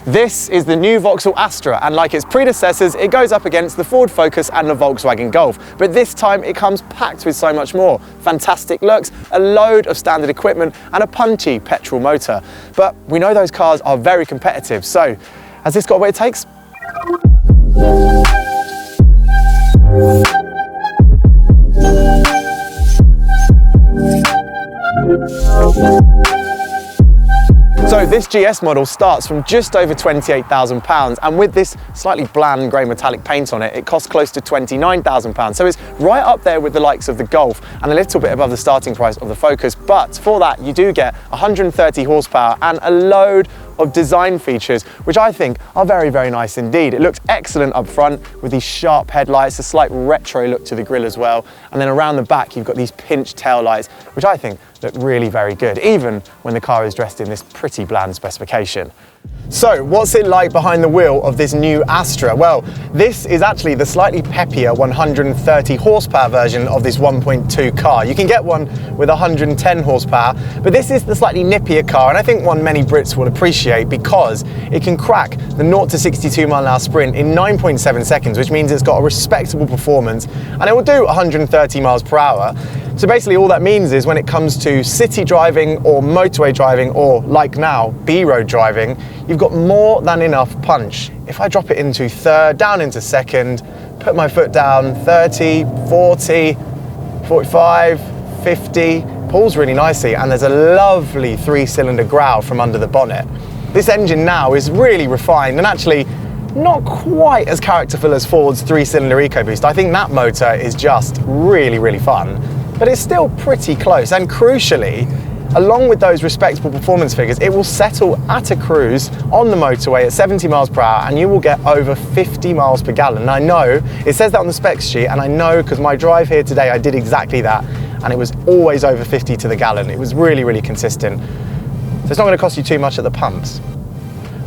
This is the new Vauxhall Astra, and like its predecessors, it goes up against the Ford Focus and the Volkswagen Golf. But this time it comes packed with so much more. Fantastic looks, a load of standard equipment, and a punchy petrol motor. But we know those cars are very competitive, so has this got what it takes? So this GS model starts from just over £28,000, and with this slightly bland grey metallic paint on it, it costs close to £29,000. So it's right up there with the likes of the Golf and a little bit above the starting price of the Focus. But for that, you do get 130 horsepower and a load of design features, which I think are very, very nice indeed. It looks excellent up front with these sharp headlights, a slight retro look to the grille as well. And then around the back, you've got these pinched tail lights, which I think look really very good, even when the car is dressed in this pretty bland specification. So what's it like behind the wheel of this new Astra? Well, this is actually the slightly peppier 130 horsepower version of this 1.2 car. You can get one with 110 horsepower, but this is the slightly nippier car, and I think one many Brits will appreciate because it can crack the 0 to 62 mile/hour sprint in 9.7 seconds, which means it's got a respectable performance, and it will do 130 miles per hour. So basically all that means is when it comes to city driving or motorway driving, or like now, B-road driving, you've got more than enough punch. If I drop it into third, down into second, put my foot down, 30, 40, 45, 50, pulls really nicely, and there's a lovely 3-cylinder growl from under the bonnet. This engine now is really refined and actually not quite as characterful as Ford's 3-cylinder EcoBoost. I think that motor is just really, really fun, but it's still pretty close, and crucially, along with those respectable performance figures, it will settle at a cruise on the motorway at 70 miles per hour, and you will get over 50 miles per gallon. And I know, it says that on the specs sheet, and I know because my drive here today, I did exactly that, and it was always over 50 to the gallon. It was really, really consistent. So it's not going to cost you too much at the pumps.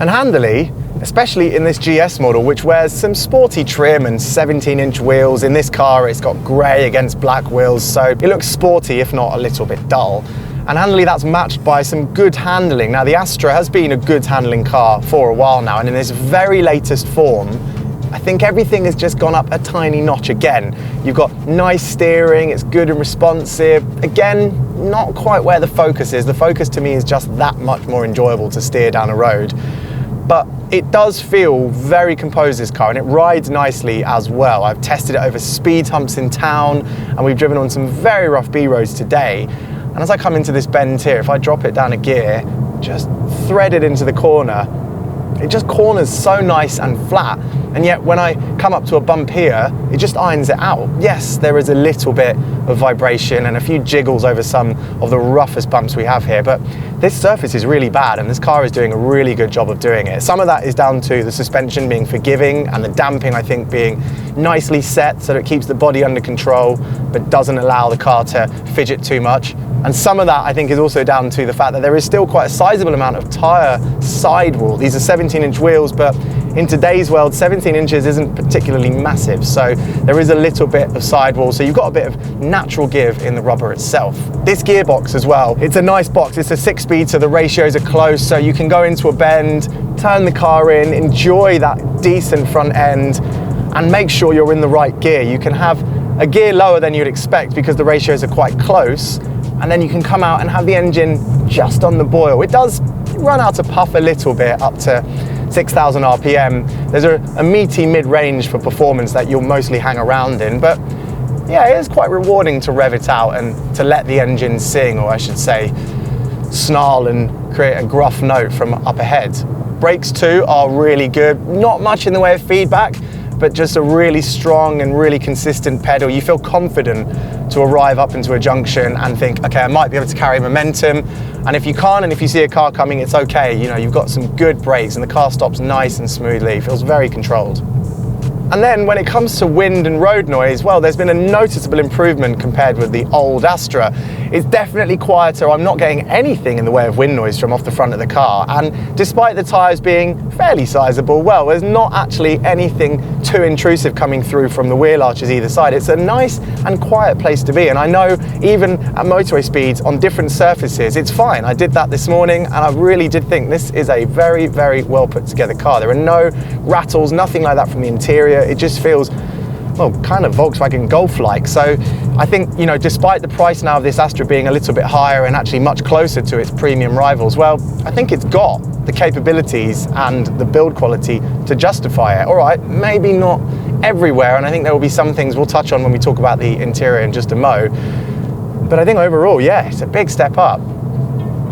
And handily, especially in this GS model, which wears some sporty trim and 17-inch wheels. In this car, it's got grey against black wheels, so it looks sporty, if not a little bit dull. And handily, that's matched by some good handling. Now, the Astra has been a good handling car for a while now, and in this very latest form, I think everything has just gone up a tiny notch again. You've got nice steering, it's good and responsive. Again, not quite where the Focus is. The Focus to me is just that much more enjoyable to steer down a road. But it does feel very composed, this car, and it rides nicely as well. I've tested it over speed humps in town, and we've driven on some very rough B roads today. And as I come into this bend here, if I drop it down a gear, just thread it into the corner, it just corners so nice and flat. And yet when I come up to a bump here, it just irons it out. Yes, there is a little bit of vibration and a few jiggles over some of the roughest bumps we have here, but this surface is really bad, and this car is doing a really good job of doing it. Some of that is down to the suspension being forgiving and the damping, I think, being nicely set so that it keeps the body under control but doesn't allow the car to fidget too much. And some of that, I think, is also down to the fact that there is still quite a sizable amount of tyre sidewall. These are 17-inch wheels, but in today's world, 17 inches isn't particularly massive, so there is a little bit of sidewall, so you've got a bit of natural give in the rubber itself. This gearbox as well, it's a nice box. It's a 6-speed, so the ratios are close, so you can go into a bend, turn the car in, enjoy that decent front end, and make sure you're in the right gear. You can have a gear lower than you'd expect because the ratios are quite close, and then you can come out and have the engine just on the boil. It does run out of puff a little bit, up to 6,000 RPM. There's a meaty mid-range for performance that you'll mostly hang around in, but yeah, it is quite rewarding to rev it out and to let the engine sing, or I should say snarl and create a gruff note from up ahead. Brakes too are really good. Not much in the way of feedback, but just a really strong and really consistent pedal. You feel confident to arrive up into a junction and think, okay, I might be able to carry momentum. And if you can't, and if you see a car coming, it's okay. You know, you've got some good brakes and the car stops nice and smoothly. It feels very controlled. And then when it comes to wind and road noise, well, there's been a noticeable improvement compared with the old Astra. It's definitely quieter. I'm not getting anything in the way of wind noise from off the front of the car. And despite the tyres being fairly sizable. Well, there's not actually anything too intrusive coming through from the wheel arches either side. It's a nice and quiet place to be, and I know even at motorway speeds on different surfaces, it's fine. I did that this morning, and I really did think this is a very, very well put together car. There are no rattles, nothing like that from the interior. It just feels, well, kind of Volkswagen Golf-like. So I think, you know, despite the price now of this Astra being a little bit higher and actually much closer to its premium rivals, well, I think it's got the capabilities and the build quality to justify it. All right, maybe not everywhere, and I think there will be some things we'll touch on when we talk about the interior in just a mo, but I think overall, yeah, it's a big step up.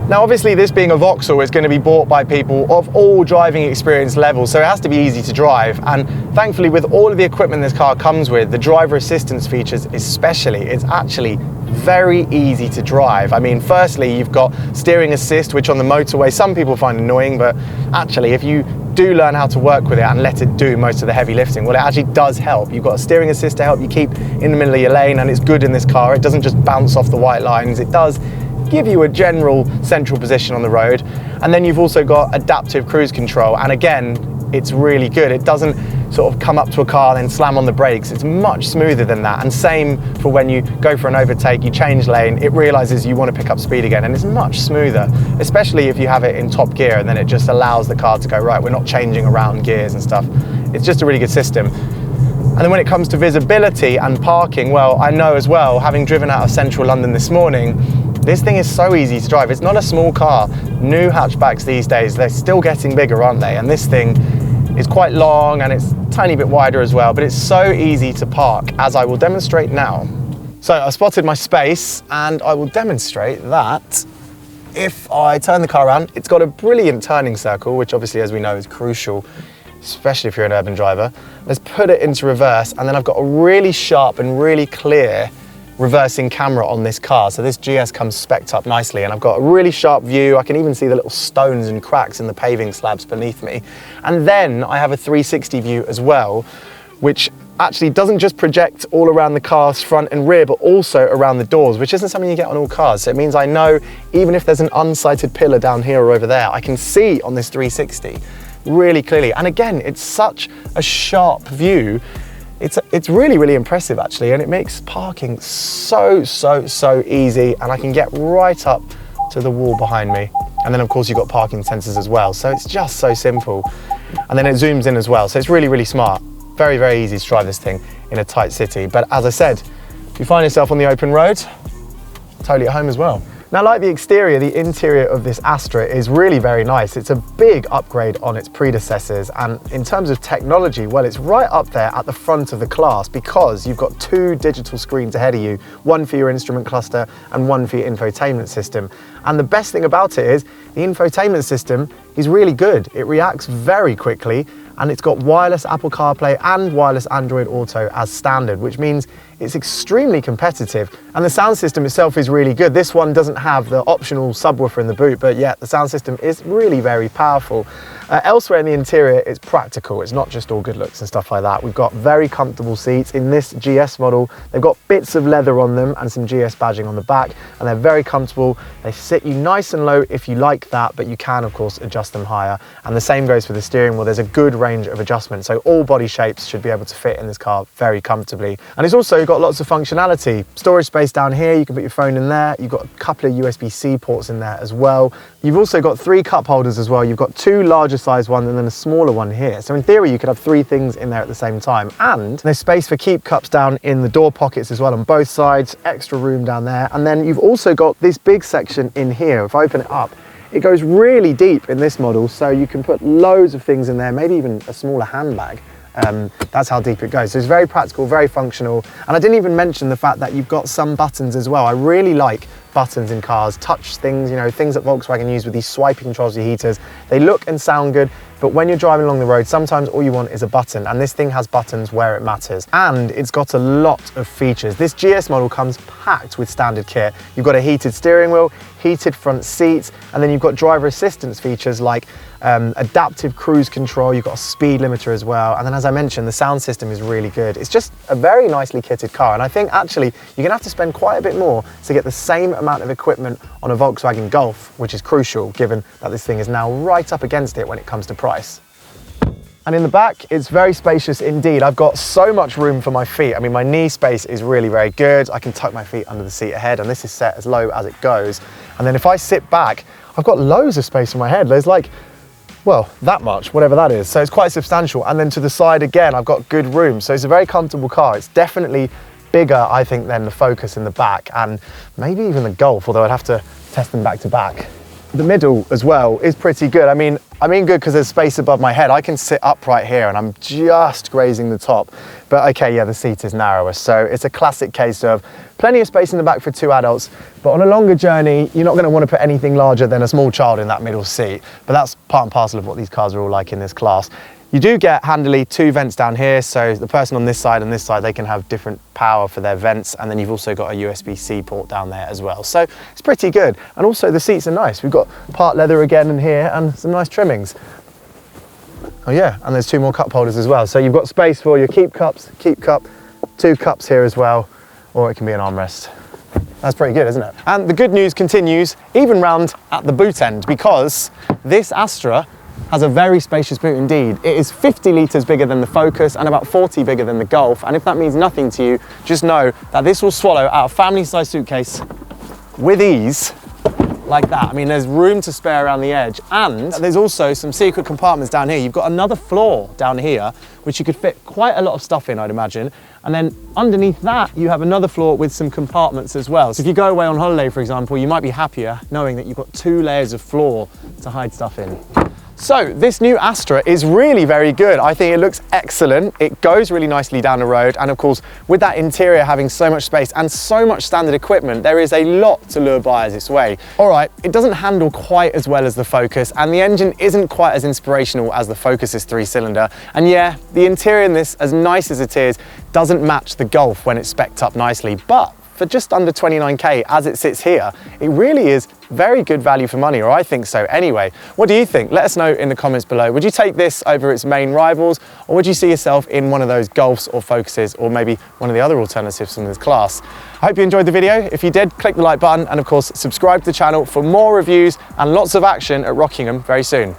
Now, obviously, this being a Vauxhall is going to be bought by people of all driving experience levels, so it has to be easy to drive. And thankfully, with all of the equipment this car comes with, the driver assistance features especially, it's actually very easy to drive. I mean, firstly, you've got steering assist, which on the motorway some people find annoying, but actually, if you do learn how to work with it and let it do most of the heavy lifting, well, it actually does help. You've got a steering assist to help you keep in the middle of your lane, and it's good in this car. It doesn't just bounce off the white lines. It does give you a general central position on the road. And then you've also got adaptive cruise control, and again, it's really good. It doesn't sort of come up to a car and then slam on the brakes. It's much smoother than that. And same for when you go for an overtake, you change lane, it realizes you want to pick up speed again, and it's much smoother, especially if you have it in top gear, and then it just allows the car to go, right, we're not changing around gears and stuff. It's just a really good system. And then when it comes to visibility and parking, well, I know as well, having driven out of central London this morning, this thing is so easy to drive. It's not a small car. New hatchbacks these days, they're still getting bigger, aren't they? And this thing is quite long and it's a tiny bit wider as well, but it's so easy to park, as I will demonstrate now. So I spotted my space, and I will demonstrate that if I turn the car around. It's got a brilliant turning circle, which obviously, as we know, is crucial, especially if you're an urban driver. Let's put it into reverse, and then I've got a really sharp and really clear reversing camera on this car. So this GS comes spec'd up nicely, and I've got a really sharp view. I can even see the little stones and cracks in the paving slabs beneath me. And then I have a 360 view as well, which actually doesn't just project all around the car's front and rear, but also around the doors, which isn't something you get on all cars. So it means I know even if there's an unsighted pillar down here or over there, I can see on this 360 really clearly. And again, it's such a sharp view. It's really, really impressive actually, and it makes parking so easy, and I can get right up to the wall behind me. And then of course you've got parking sensors as well, so it's just so simple. And then it zooms in as well, so it's really, really smart. Very, very easy to drive this thing in a tight city. But as I said, if you find yourself on the open road, totally at home as well. Now, like the exterior, the interior of this Astra is really very nice. It's a big upgrade on its predecessors, and in terms of technology, well, it's right up there at the front of the class, because you've got two digital screens ahead of you, one for your instrument cluster and one for your infotainment system. And the best thing about it is the infotainment system is really good. It reacts very quickly, and it's got wireless Apple CarPlay and wireless Android Auto as standard, which means it's extremely competitive. And the sound system itself is really good. This one doesn't have the optional subwoofer in the boot, but yet the sound system is really very powerful. Elsewhere in the interior, it's practical. It's not just all good looks and stuff like that. We've got very comfortable seats. In this GS model, they've got bits of leather on them and some GS badging on the back, and they're very comfortable. They sit you nice and low if you like that, but you can, of course, adjust them higher. And the same goes for the steering wheel. There's a good range of adjustment, so all body shapes should be able to fit in this car very comfortably. And it's also got lots of functionality. Storage space down here, you can put your phone in there. You've got a couple of USB-C ports in there as well. You've also got 3 cup holders as well. You've got 2 larger size ones and then a smaller one here. So in theory, you could have 3 things in there at the same time. And there's space for keep cups down in the door pockets as well on both sides, extra room down there. And then you've also got this big section in here. If I open it up, it goes really deep in this model, so you can put loads of things in there, maybe even a smaller handbag. That's how deep it goes. So it's very practical, very functional. And I didn't even mention the fact that you've got some buttons as well. I really like buttons in cars, touch things, you know, things that Volkswagen use with these swiping controls, your heaters. They look and sound good, but when you're driving along the road, sometimes all you want is a button, and this thing has buttons where it matters. And it's got a lot of features. This GS model comes packed with standard kit. You've got a heated steering wheel, heated front seats, and then you've got driver assistance features like adaptive cruise control. You've got a speed limiter as well. And then, as I mentioned, the sound system is really good. It's just a very nicely kitted car. And I think actually you're gonna have to spend quite a bit more to get the same amount of equipment on a Volkswagen Golf, which is crucial given that this thing is now right up against it when it comes to price. And in the back, it's very spacious indeed. I've got so much room for my feet. I mean, my knee space is really very good. I can tuck my feet under the seat ahead, and this is set as low as it goes. And then if I sit back, I've got loads of space in my head. There's like, well, that much, whatever that is. So it's quite substantial. And then to the side again, I've got good room. So it's a very comfortable car. It's definitely bigger, I think, than the Focus in the back, and maybe even the Golf, although I'd have to test them back to back. The middle as well is pretty good. I mean good because there's space above my head. I can sit upright here and I'm just grazing the top. But okay, yeah, the seat is narrower. So it's a classic case of plenty of space in the back for 2 adults, but on a longer journey, you're not going to want to put anything larger than a small child in that middle seat. But that's part and parcel of what these cars are all like in this class. You do get handily 2 vents down here, so the person on this side and this side, they can have different power for their vents, and then you've also got a USB-C port down there as well. So it's pretty good. And also the seats are nice. We've got part leather again in here and some nice trimmings. Oh yeah, and there's 2 more cup holders as well. So you've got space for your keep cup, 2 cups here as well, or it can be an armrest. That's pretty good, isn't it? And the good news continues even round at the boot end, because this Astra has a very spacious boot indeed. It is 50 litres bigger than the Focus and about 40 bigger than the Golf. And if that means nothing to you, just know that this will swallow out a family-sized suitcase with ease, like that. I mean, there's room to spare around the edge, and there's also some secret compartments down here. You've got another floor down here, which you could fit quite a lot of stuff in, I'd imagine. And then underneath that, you have another floor with some compartments as well. So if you go away on holiday, for example, you might be happier knowing that you've got 2 layers of floor to hide stuff in. So this new Astra is really very good. I think it looks excellent. It goes really nicely down the road. And of course, with that interior having so much space and so much standard equipment, there is a lot to lure buyers its way. All right, it doesn't handle quite as well as the Focus, and the engine isn't quite as inspirational as the Focus's 3-cylinder. And yeah, the interior in this, as nice as it is, doesn't match the Golf when it's spec'd up nicely. But for just under 29K as it sits here, it really is very good value for money, or I think so anyway. What do you think? Let us know in the comments below. Would you take this over its main rivals, or would you see yourself in one of those Golfs or Focuses, or maybe one of the other alternatives from this class? I hope you enjoyed the video. If you did, click the like button, and of course subscribe to the channel for more reviews and lots of action at Rockingham very soon.